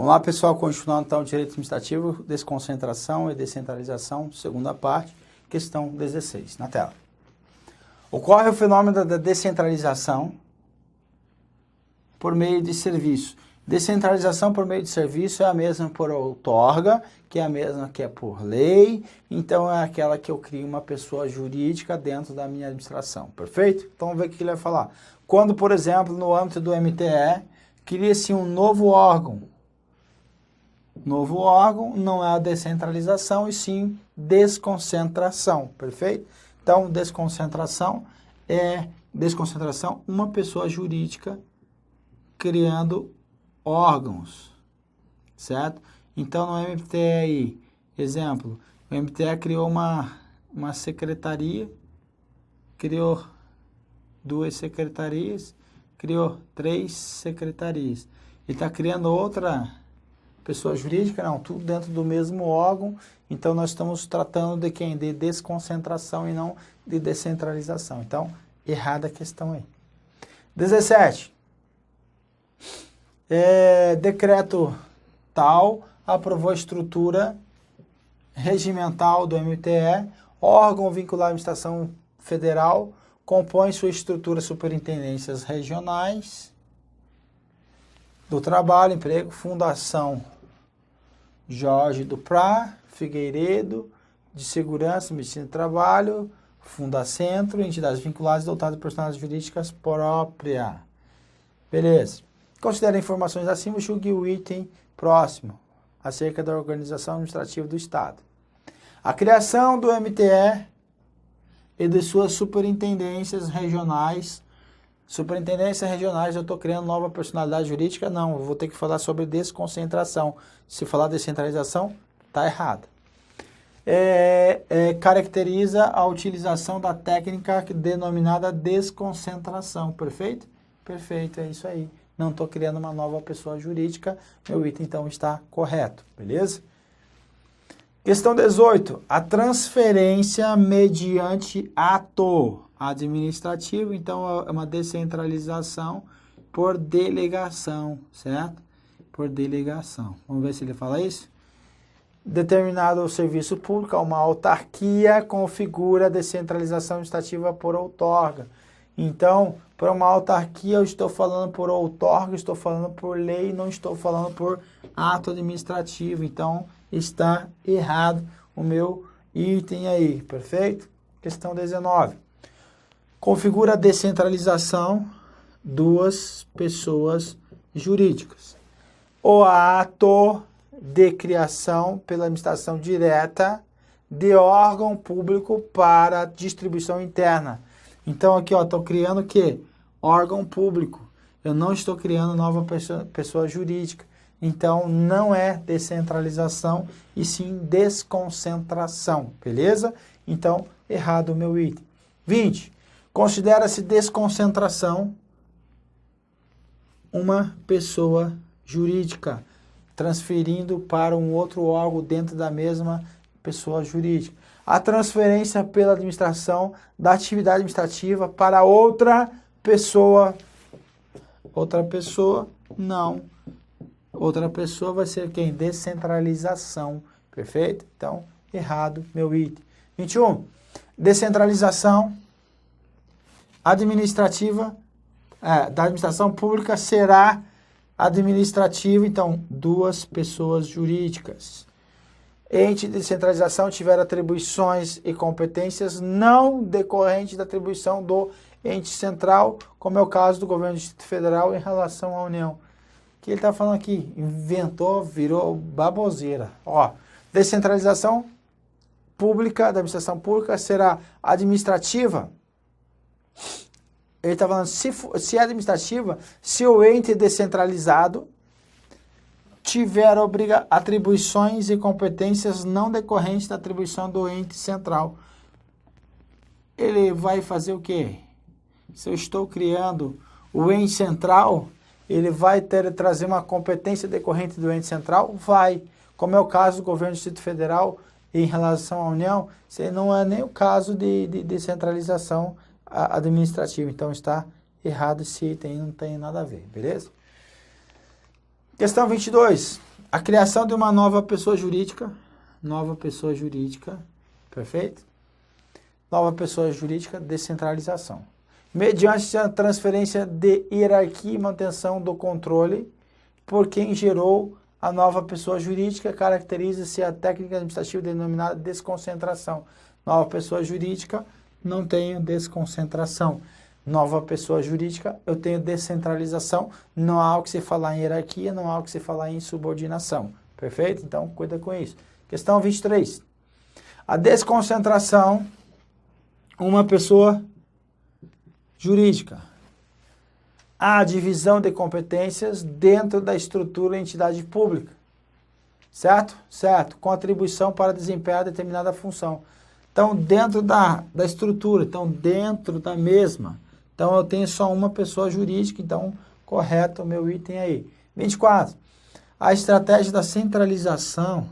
Vamos lá, pessoal, continuando então o direito administrativo, desconcentração e descentralização, segunda parte, questão 16, na tela. Ocorre o fenômeno da descentralização por meio de serviço. Descentralização por meio de serviço é a mesma por outorga, que é a mesma que é por lei, então é aquela que eu crio uma pessoa jurídica dentro da minha administração, perfeito? Então vamos ver o que ele vai falar. Quando, por exemplo, no âmbito do MTE, cria-se um novo órgão. Novo órgão não é a descentralização, e sim desconcentração, perfeito? Então, desconcentração é uma pessoa jurídica criando órgãos, certo? Então, no MTE aí, exemplo, o MTE criou uma secretaria, criou 2 secretarias, criou 3 secretarias. Ele está criando outra pessoa jurídica? Não, tudo dentro do mesmo órgão. Então, nós estamos tratando de quem? De desconcentração e não de descentralização. Então, errada a questão aí. 17. Decreto tal aprovou a estrutura regimental do MTE, órgão vinculado à administração federal, compõe sua estrutura superintendências regionais do trabalho, emprego, Fundação Jorge do Prá, Figueiredo, de Segurança, Medicina do Trabalho, Fundacentro, entidades vinculadas dotadas de personalidades jurídicas própria. Beleza. Considere informações acima, julgue o item próximo, acerca da organização administrativa do Estado. A criação do MTE e de suas superintendências regionais. Superintendências regionais, eu estou criando nova personalidade jurídica? Não, eu vou ter que falar sobre desconcentração. Se falar descentralização, está errado. Caracteriza a utilização da técnica denominada desconcentração, perfeito? Perfeito, é isso aí. Não estou criando uma nova pessoa jurídica, meu item então está correto, beleza? Questão 18. A transferência mediante ato administrativo, então é uma descentralização por delegação, certo? Por delegação. Vamos ver se ele fala isso? Determinado serviço público, uma autarquia configura a descentralização administrativa por outorga. Então, para uma autarquia, eu estou falando por outorga, estou falando por lei, não estou falando por ato administrativo. Então, está errado o meu item aí, perfeito? Questão 19. Configura a descentralização 2 pessoas jurídicas. O ato de criação pela administração direta de órgão público para distribuição interna. Então, aqui, estou criando o quê? Órgão público. Eu não estou criando nova pessoa jurídica. Então, não é descentralização, e sim desconcentração. Beleza? Então, errado o meu item. 20. Considera-se desconcentração uma pessoa jurídica, transferindo para um outro órgão dentro da mesma pessoa jurídica. A transferência pela administração da atividade administrativa para outra pessoa. Outra pessoa, não. Outra pessoa vai ser quem? Descentralização. Perfeito? Então, errado meu item. 21. Descentralização administrativa da administração pública será administrativa, então, 2 pessoas jurídicas. Ente de descentralização tiver atribuições e competências não decorrentes da atribuição do ente central, como é o caso do governo do Distrito Federal em relação à União. O que ele está falando aqui? Inventou, virou baboseira. Descentralização pública, da administração pública, será administrativa. Ele está falando, se é administrativa, se o ente descentralizado tiver atribuições e competências não decorrentes da atribuição do ente central. Ele vai fazer o quê? Se eu estou criando o ente central, ele vai trazer uma competência decorrente do ente central? Vai. Como é o caso do governo do Distrito Federal em relação à União, isso não é nem o caso de descentralização administrativa. Então, está errado esse item, não tem nada a ver, beleza? Questão 22. A criação de uma nova pessoa jurídica, perfeito? Nova pessoa jurídica, descentralização. Mediante a transferência de hierarquia e manutenção do controle por quem gerou a nova pessoa jurídica, caracteriza-se a técnica administrativa denominada desconcentração. Nova pessoa jurídica, não tenho desconcentração. Nova pessoa jurídica, eu tenho descentralização. Não há o que se falar em hierarquia, não há o que se falar em subordinação. Perfeito? Então, cuida com isso. Questão 23. A desconcentração, uma pessoa jurídica. A divisão de competências dentro da estrutura entidade pública. Certo? Certo. Com atribuição para desempenhar determinada função. Então, dentro da estrutura, então, dentro da mesma. Então, eu tenho só uma pessoa jurídica, então, correto o meu item aí. 24. A estratégia da centralização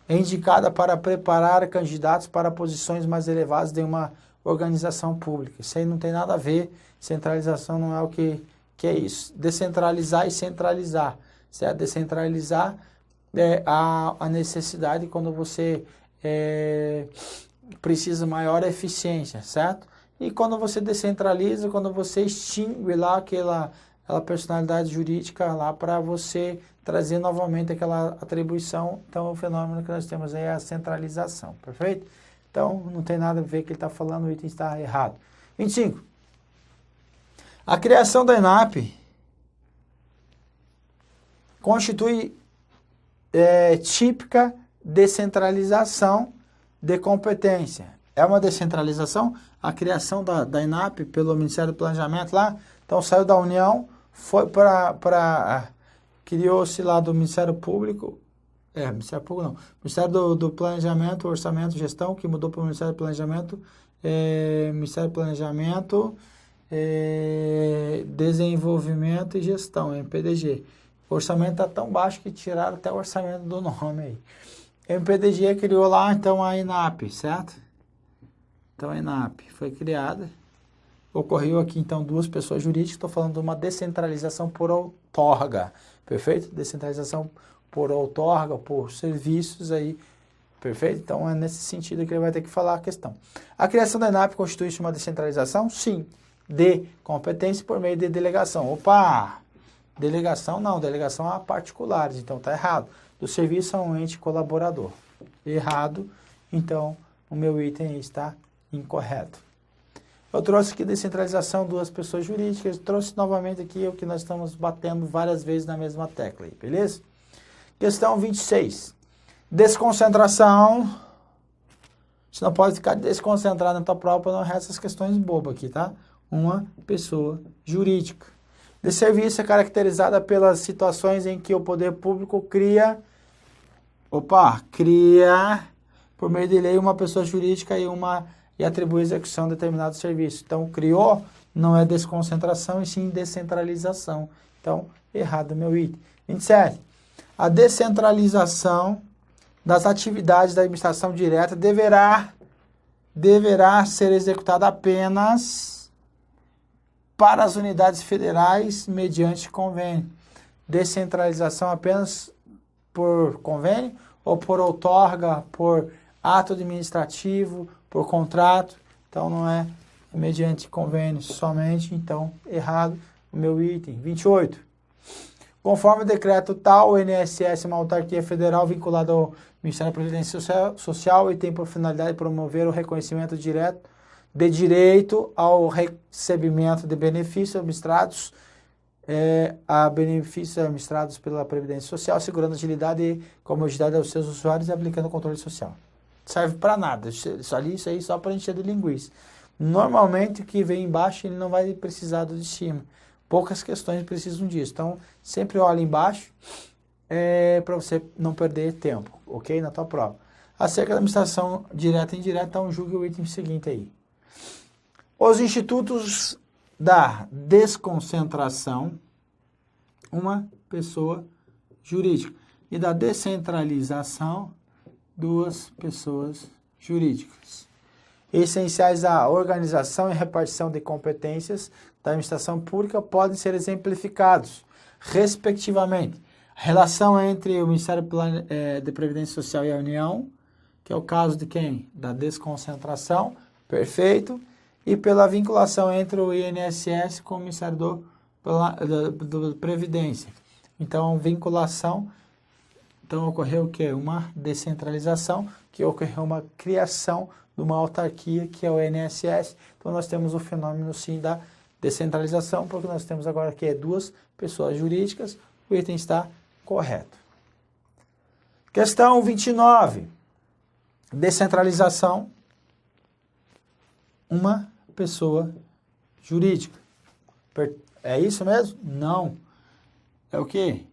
é indicada para preparar candidatos para posições mais elevadas de uma organização pública. Isso aí não tem nada a ver, centralização não é o que é isso. Descentralizar e centralizar. Certo? Descentralizar é a necessidade quando você precisa maior eficiência, certo? E quando você descentraliza, quando você extingue lá aquela personalidade jurídica lá para você trazer novamente aquela atribuição, então o fenômeno que nós temos aí é a centralização, perfeito? Então não tem nada a ver que ele está falando, o item está errado. 25. A criação da ENAP constitui típica descentralização de competência. É uma descentralização, a criação da ENAP pelo Ministério do Planejamento lá, então saiu da União, foi criou-se lá do Ministério Público, Ministério Público não, Ministério do Planejamento, Orçamento e Gestão, que mudou para o Ministério do Planejamento, Desenvolvimento e Gestão, MPDG. O orçamento está tão baixo que tiraram até o orçamento do nome aí. MPDG criou lá, então, a ENAP, certo? Então, a ENAP foi criada. Ocorreu aqui, então, duas pessoas jurídicas. Estou falando de uma descentralização por outorga, perfeito? Descentralização por outorga, por serviços aí, perfeito? Então, é nesse sentido que ele vai ter que falar a questão. A criação da ENAP constitui uma descentralização? Sim. De competência por meio de delegação. Opa! Delegação não, delegação a particulares, então está errado. Do serviço a um ente colaborador. Errado, então o meu item está incorreto. Eu trouxe aqui descentralização, duas pessoas jurídicas, trouxe novamente aqui o que nós estamos batendo várias vezes na mesma tecla aí, beleza? Questão 26. Desconcentração. Você não pode ficar desconcentrado na tua prova para não errar essas questões bobas aqui, tá? Uma pessoa jurídica. De serviço é caracterizada pelas situações em que o poder público cria, por meio de lei, uma pessoa jurídica e atribui a execução de determinado serviço. Então, criou, não é desconcentração, e sim descentralização. Então, errado meu item. 27. A descentralização das atividades da administração direta deverá ser executada apenas para as unidades federais mediante convênio. Descentralização apenas por convênio ou por outorga, por ato administrativo, por contrato. Então, não é mediante convênio somente. Então, errado o meu item. 28. Conforme o decreto tal, o INSS é uma autarquia federal vinculada ao Ministério da Previdência Social e tem por finalidade promover o reconhecimento direto de direito ao recebimento de benefícios administrados pela Previdência Social, segurando a agilidade e comodidade aos seus usuários e aplicando o controle social. Serve para nada, isso aí só para encher de linguiça. Normalmente o que vem embaixo ele não vai precisar do de cima. Poucas questões precisam disso. Então, sempre olha embaixo para você não perder tempo, ok? Na tua prova. Acerca da administração direta e indireta, então julgue o item seguinte aí. Os institutos da desconcentração, uma pessoa jurídica. E da descentralização, duas pessoas jurídicas. Essenciais à organização e repartição de competências da administração pública podem ser exemplificados, respectivamente, Relação entre o Ministério de Previdência Social e a União, que é o caso de quem? Da desconcentração, perfeito. E pela vinculação entre o INSS com o Ministério do Previdência. Então, vinculação, então ocorreu o quê? Uma descentralização, que ocorreu uma criação de uma autarquia, que é o INSS. Então, nós temos o fenômeno, sim, da descentralização, porque nós temos agora aqui duas pessoas jurídicas, o item está correto. Questão 29. Descentralização, uma pessoa jurídica. É isso mesmo? Não. É o quê?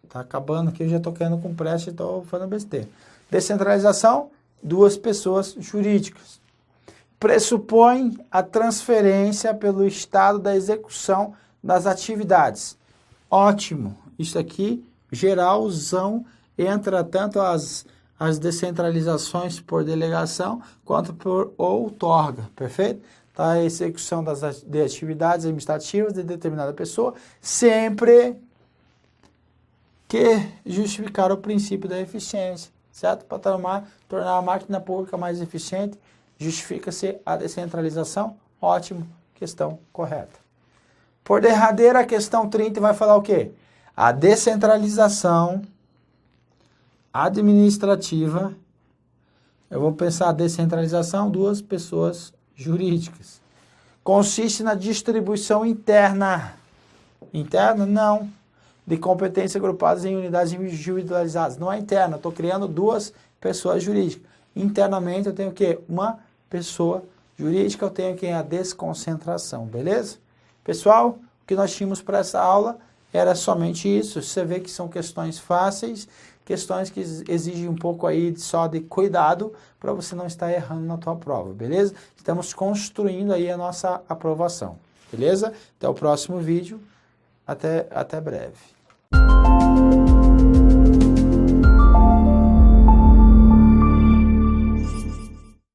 Tá acabando aqui, eu já estou querendo com pressa e estou falando besteira. Descentralização, duas pessoas jurídicas. Pressupõe a transferência pelo Estado da execução das atividades. Ótimo. Isso aqui, geralzão, entra tanto as descentralizações por delegação quanto por outorga, perfeito? Tá, a execução de atividades administrativas de determinada pessoa, sempre que justificar o princípio da eficiência, certo? Para tornar a máquina pública mais eficiente, justifica-se a descentralização. Ótimo, questão correta. Por derradeira, a questão 30 vai falar o quê? A descentralização administrativa, eu vou pensar a descentralização, duas pessoas jurídicas. Consiste na distribuição interna. Interna? Não. De competências agrupadas em unidades individualizadas. Não é interna, estou criando duas pessoas jurídicas. Internamente eu tenho o quê? Uma pessoa jurídica, eu tenho aqui a desconcentração, beleza? Pessoal, o que nós tínhamos para essa aula era somente isso. Você vê que são questões fáceis, questões que exigem um pouco aí só de cuidado para você não estar errando na tua prova, beleza? Estamos construindo aí a nossa aprovação, beleza? Até o próximo vídeo, até breve.